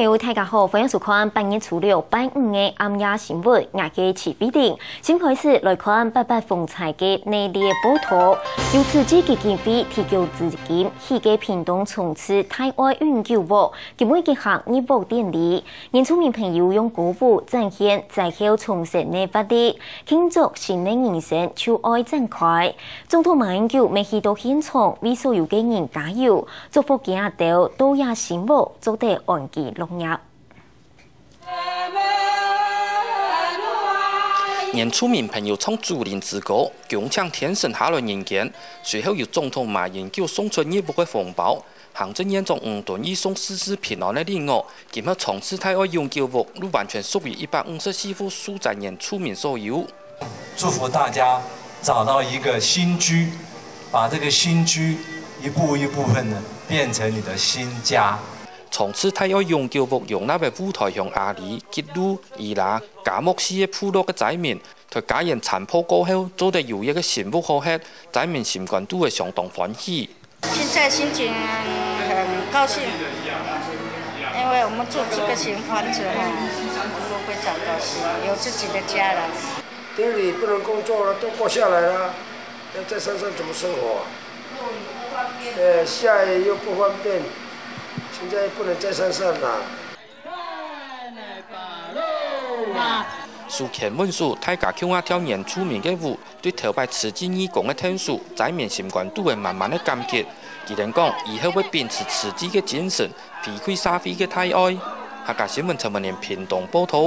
各位大家好，欢迎收看8月初6、8月5的暗夜新闻，我嘅齐必定。先开始来看8八风采嘅内地报道，由慈济基金会提供资金，起嘅屏东从此泰爱永久屋，基本结合日报典礼，年聪明朋友用歌舞展现在后重申嘅发力，庆祝新的人生就爱展开。总统马英九未去到现场为所有嘅人加油，祝福佢阿豆都也幸福，做得安吉乐业。年出名朋友唱竹林之歌，共抢天神下来人间。随后由总统马英九送出日报嘅红包，行政院长吴敦义送4平安的礼物。今后从此泰爱永久屋，都完全属于154户住宅年出名所有。祝福大家找到一个新居，把这个新居一部分呢变成你的新家。从此泰爱永久屋用那个舞台向阿里、吉鲁、伊拉、嘉木市的部落嘅仔民，同家人残破过后，做得有一个幸福好吃，仔民心肝都会相当欢喜。现在心情很高兴，因为我们住这个新房子哈，我们非常高兴，有自己的家了。店里不能工作了，都过下来了，那在山上怎么生活？下雨又不方便，现在不能在山上了。数前文数，大家向我跳年出名嘅舞，对头摆慈济义工嘅天数，仔民心肝都会慢慢的感激。有人讲，以后会秉持慈济嘅精神，回馈社会嘅大爱。客家新闻陈文年屏东报道。